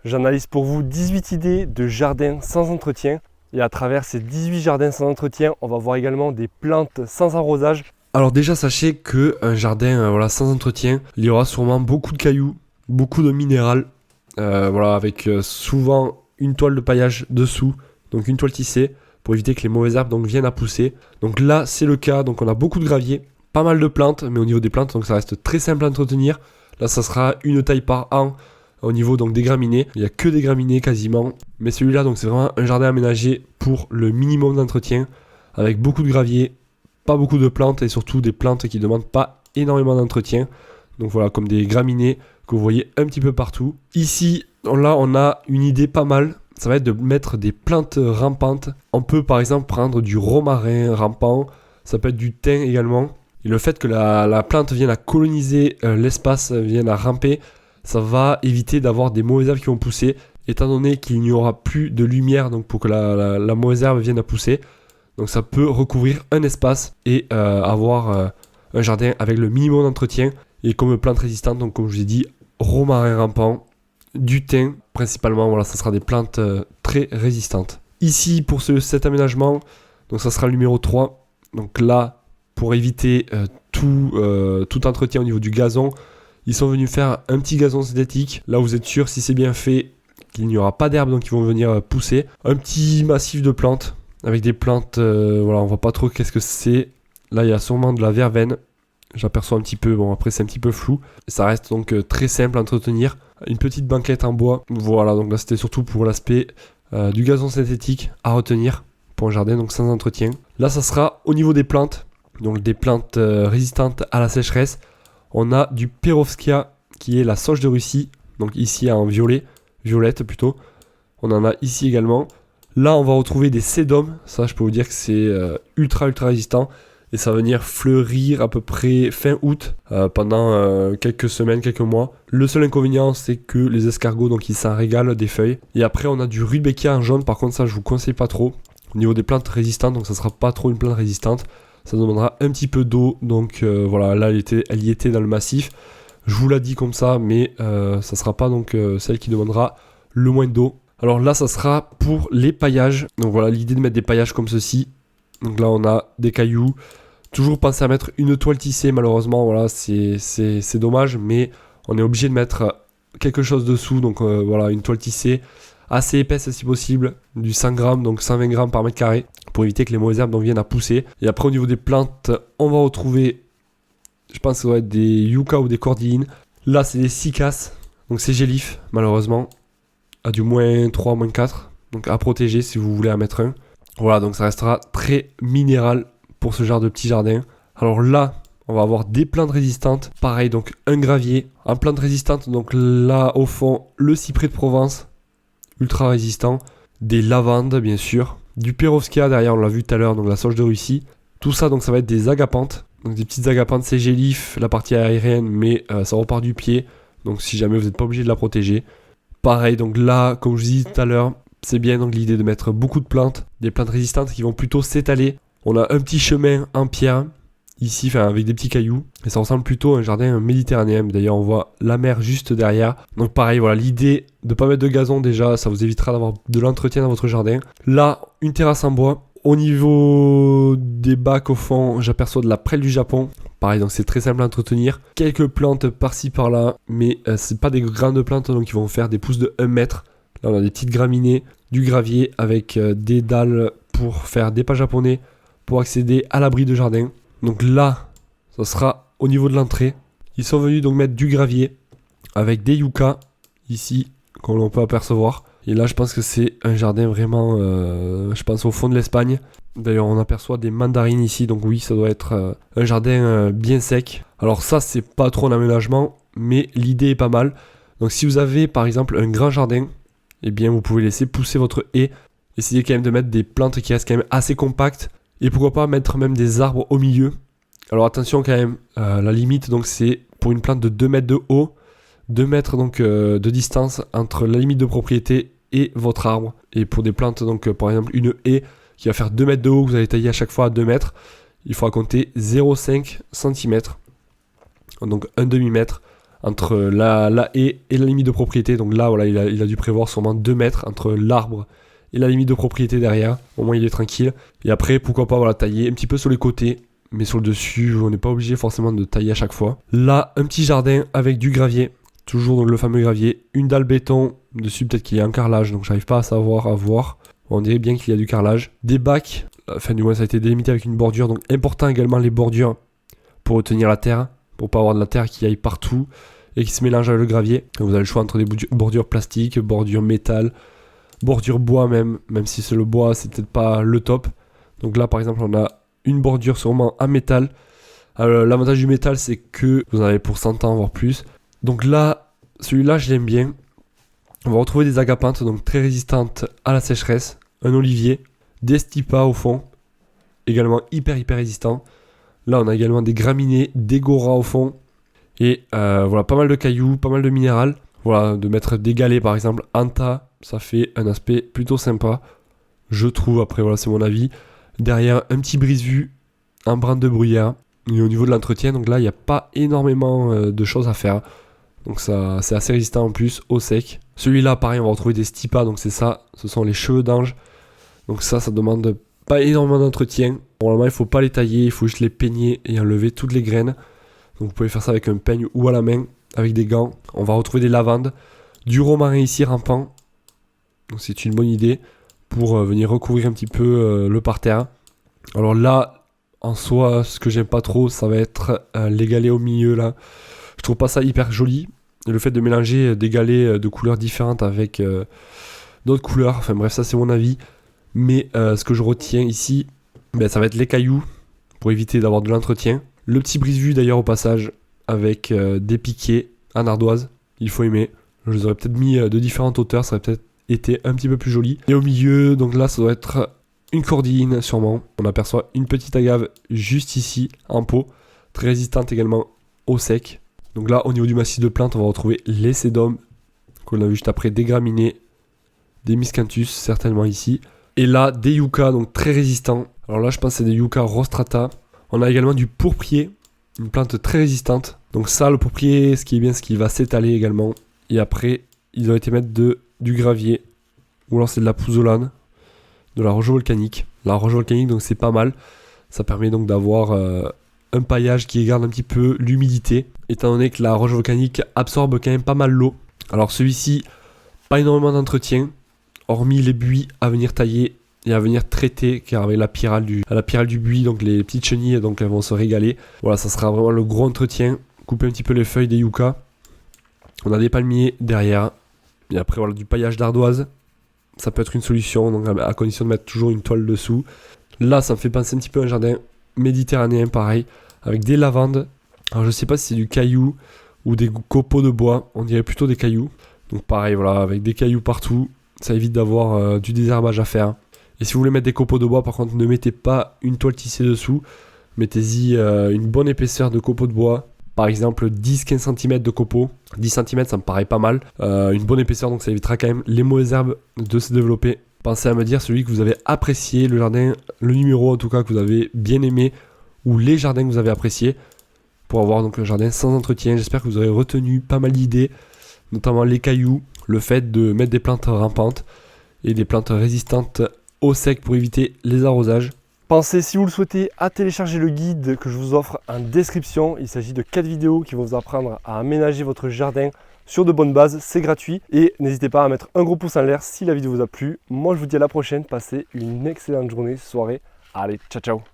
J'analyse pour vous 18 idées de jardins sans entretien. Et à travers ces 18 jardins sans entretien, on va voir également des plantes sans arrosage. Alors déjà, sachez qu'un jardin sans entretien, il y aura sûrement beaucoup de cailloux, beaucoup de minéral, avec souvent une toile de paillage dessous, donc une toile tissée, pour éviter que les mauvaises herbes viennent à pousser. Donc là, c'est le cas, donc on a beaucoup de gravier, pas mal de plantes, mais au niveau des plantes, donc ça reste très simple à entretenir. Là, ça sera une taille par an. Au niveau des graminées, il n'y a que des graminées quasiment. Mais celui-là, donc c'est vraiment un jardin aménagé pour le minimum d'entretien, avec beaucoup de gravier, pas beaucoup de plantes et surtout des plantes qui ne demandent pas énormément d'entretien. Donc voilà, comme des graminées que vous voyez un petit peu partout. Ici, là, on a une idée pas mal. Ça va être de mettre des plantes rampantes. On peut par exemple prendre du romarin rampant. Ça peut être du thym également. Et le fait que la plante vienne à coloniser l'espace, vienne à ramper, ça va éviter d'avoir des mauvaises herbes qui vont pousser, étant donné qu'il n'y aura plus de lumière donc pour que la mauvaise herbe vienne à pousser. Donc ça peut recouvrir un espace et avoir un jardin avec le minimum d'entretien. Et comme plante résistante, donc comme je vous ai dit, romarin rampant, du thym principalement, voilà, ça sera des plantes très résistantes. Ici pour cet aménagement, donc ça sera le numéro 3. Donc là, pour éviter tout entretien au niveau du gazon, ils sont venus faire un petit gazon synthétique. Là, vous êtes sûr, si c'est bien fait, qu'il n'y aura pas d'herbes donc ils vont venir pousser. Un petit massif de plantes, avec des plantes, on voit pas trop qu'est-ce que c'est. Là, il y a sûrement de la verveine. J'aperçois un petit peu, bon après c'est un petit peu flou. Ça reste donc très simple à entretenir. Une petite banquette en bois. Voilà, donc là c'était surtout pour l'aspect du gazon synthétique à retenir pour un jardin, donc sans entretien. Là, ça sera au niveau des plantes. Donc des plantes résistantes à la sécheresse. On a du Perovskaya qui est la sauge de Russie. Donc ici en violette plutôt. On en a ici également. Là, on va retrouver des sédums. Ça, je peux vous dire que c'est ultra résistant. Et ça va venir fleurir à peu près fin août, pendant quelques semaines, quelques mois. Le seul inconvénient, c'est que les escargots, donc ils s'en régalent des feuilles. Et après, on a du Rudbeckia en jaune. Par contre, ça, je vous conseille pas trop. Au niveau des plantes résistantes, donc ça sera pas trop une plante résistante. Ça demandera un petit peu d'eau. Donc là, elle y était dans le massif. Je vous l'ai dit comme ça, mais ça sera pas donc celle qui demandera le moins d'eau. Alors là, ça sera pour les paillages. Donc voilà, l'idée de mettre des paillages comme ceci. Donc là, on a des cailloux. Toujours penser à mettre une toile tissée, malheureusement, voilà, c'est dommage, mais on est obligé de mettre quelque chose dessous. Donc une toile tissée assez épaisse si possible, du 100 grammes, donc 120 grammes par mètre carré, pour éviter que les mauvaises herbes viennent à pousser. Et après, au niveau des plantes, on va retrouver, je pense que ça va être des yucca ou des cordillines. Là, c'est des cycas, donc c'est gélif, malheureusement, à du moins 3, moins 4, donc à protéger si vous voulez en mettre un. Voilà, donc ça restera très minéral pour ce genre de petit jardin. Alors là, on va avoir des plantes résistantes. Pareil, donc un gravier. En plante résistante, donc là au fond, le cyprès de Provence, ultra résistant. Des lavandes, bien sûr. Du Perovskaya derrière, on l'a vu tout à l'heure, donc la sauge de Russie. Tout ça, donc ça va être des agapanthes. Donc des petites agapanthes, c'est gélif, la partie aérienne, mais ça repart du pied. Donc si jamais vous n'êtes pas obligé de la protéger. Pareil, donc là, comme je vous disais tout à l'heure, c'est bien donc l'idée de mettre beaucoup de plantes, des plantes résistantes qui vont plutôt s'étaler. On a un petit chemin en pierre, ici, avec des petits cailloux. Et ça ressemble plutôt à un jardin méditerranéen. D'ailleurs, on voit la mer juste derrière. Donc pareil, voilà, l'idée de ne pas mettre de gazon déjà, ça vous évitera d'avoir de l'entretien dans votre jardin. Là, une terrasse en bois. Au niveau des bacs au fond, j'aperçois de la prêle du Japon. Pareil, donc c'est très simple à entretenir. Quelques plantes par-ci par-là, mais c'est pas des grandes plantes, donc ils vont faire des pousses de 1 mètre. Là, on a des petites graminées, du gravier avec des dalles pour faire des pas japonais, pour accéder à l'abri de jardin. Donc là, ça sera au niveau de l'entrée. Ils sont venus donc mettre du gravier avec des yucca, ici, comme on peut apercevoir. Et là, je pense que c'est un jardin vraiment, je pense au fond de l'Espagne. D'ailleurs, on aperçoit des mandarines ici, donc oui, ça doit être un jardin bien sec. Alors ça, c'est pas trop un aménagement, mais l'idée est pas mal. Donc si vous avez par exemple un grand jardin, eh bien vous pouvez laisser pousser votre haie. Essayez quand même de mettre des plantes qui restent quand même assez compactes. Et pourquoi pas mettre même des arbres au milieu. Alors attention quand même, la limite donc c'est pour une plante de 2 mètres de haut, 2 mètres donc de distance entre la limite de propriété et votre arbre. Et pour des plantes donc par exemple une haie qui va faire 2 mètres de haut, que vous allez tailler à chaque fois à 2 mètres, il faudra compter 0,5 cm. Donc un demi-mètre entre la haie et la limite de propriété. Donc là, voilà, il a dû prévoir sûrement 2 mètres entre l'arbre et la limite de propriété derrière. Au moins, il est tranquille. Et après, pourquoi pas, voilà, tailler un petit peu sur les côtés. Mais sur le dessus, on n'est pas obligé forcément de tailler à chaque fois. Là, un petit jardin avec du gravier. Toujours donc le fameux gravier. Une dalle béton. Dessus, peut-être qu'il y a un carrelage. Donc, j'arrive pas à voir. On dirait bien qu'il y a du carrelage. Des bacs. Enfin, du moins, ça a été délimité avec une bordure. Donc, important également les bordures pour retenir la terre. Pour pas avoir de la terre qui aille partout et qui se mélange avec le gravier. Donc, vous avez le choix entre des bordures plastiques, bordures métal, bordures bois même si c'est le bois, c'est peut-être pas le top. Donc là, par exemple, on a une bordure sûrement en métal. L'avantage du métal, c'est que vous en avez pour 100 ans, voire plus. Donc là, celui-là, je l'aime bien. On va retrouver des agapanthes, donc très résistantes à la sécheresse. Un olivier, des stipas au fond, également hyper résistants. Là, on a également des graminées, des goras au fond. Et voilà, pas mal de cailloux, pas mal de minéral. Voilà, de mettre des galets par exemple en tas, ça fait un aspect plutôt sympa. Je trouve, après voilà, c'est mon avis. Derrière, un petit brise-vue, un brin de bruyère. Et au niveau de l'entretien, donc là, il n'y a pas énormément de choses à faire. Donc ça, c'est assez résistant en plus, au sec. Celui-là, pareil, on va retrouver des stipas, donc c'est ça, ce sont les cheveux d'ange. Donc ça demande pas énormément d'entretien. Normalement, il ne faut pas les tailler, il faut juste les peigner et enlever toutes les graines. Donc vous pouvez faire ça avec un peigne ou à la main, avec des gants. On va retrouver des lavandes, du romarin ici rampant. Donc c'est une bonne idée pour venir recouvrir un petit peu le parterre. Alors là, en soi, ce que j'aime pas trop, ça va être les galets au milieu là. Je trouve pas ça hyper joli. Et le fait de mélanger des galets de couleurs différentes avec d'autres couleurs, enfin bref, ça c'est mon avis. Mais ce que je retiens ici, ça va être les cailloux pour éviter d'avoir de l'entretien. Le petit brise-vue d'ailleurs au passage avec des piquets en ardoise, il faut aimer. Je les aurais peut-être mis de différentes hauteurs, ça aurait peut-être été un petit peu plus joli. Et au milieu, donc là ça doit être une cordine sûrement. On aperçoit une petite agave juste ici en pot, très résistante également au sec. Donc là au niveau du massif de plantes, on va retrouver les sédums qu'on a vu juste après, des graminées, des miscanthus certainement ici. Et là des yuccas donc très résistants. Alors là je pense que c'est des yuccas rostrata. On a également du pourprier, une plante très résistante. Donc ça, le pourprier, ce qui est bien, c'est qu'il va s'étaler également. Et après, ils ont été mettre du gravier, ou alors c'est de la pouzzolane, de la roche volcanique. La roche volcanique, donc c'est pas mal. Ça permet donc d'avoir un paillage qui garde un petit peu l'humidité, étant donné que la roche volcanique absorbe quand même pas mal l'eau. Alors celui-ci, pas énormément d'entretien, hormis les buis à venir tailler et à venir traiter, car avec la pyrale du buis, donc les petites chenilles, donc elles vont se régaler. Voilà, ça sera vraiment le gros entretien. Couper un petit peu les feuilles des yuccas. On a des palmiers derrière. Et après, voilà, du paillage d'ardoise. Ça peut être une solution, donc à condition de mettre toujours une toile dessous. Là, ça me fait penser un petit peu à un jardin méditerranéen, pareil, avec des lavandes. Alors, je sais pas si c'est du caillou ou des copeaux de bois. On dirait plutôt des cailloux. Donc, pareil, voilà, avec des cailloux partout. Ça évite d'avoir du désherbage à faire. Et si vous voulez mettre des copeaux de bois, par contre, ne mettez pas une toile tissée dessous. Mettez-y une bonne épaisseur de copeaux de bois. Par exemple, 10-15 cm de copeaux. 10 cm, ça me paraît pas mal. Une bonne épaisseur, donc ça évitera quand même les mauvaises herbes de se développer. Pensez à me dire celui que vous avez apprécié, le jardin, le numéro en tout cas que vous avez bien aimé, ou les jardins que vous avez appréciés, pour avoir donc un jardin sans entretien. J'espère que vous aurez retenu pas mal d'idées, notamment les cailloux, le fait de mettre des plantes rampantes et des plantes résistantes au sec pour éviter les arrosages. Pensez, si vous le souhaitez, à télécharger le guide que je vous offre en description. Il s'agit de 4 vidéos qui vont vous apprendre à aménager votre jardin sur de bonnes bases. C'est gratuit et n'hésitez pas à mettre un gros pouce en l'air si la vidéo vous a plu. Moi je vous dis à la prochaine, passez une excellente journée, soirée. Allez, ciao ciao.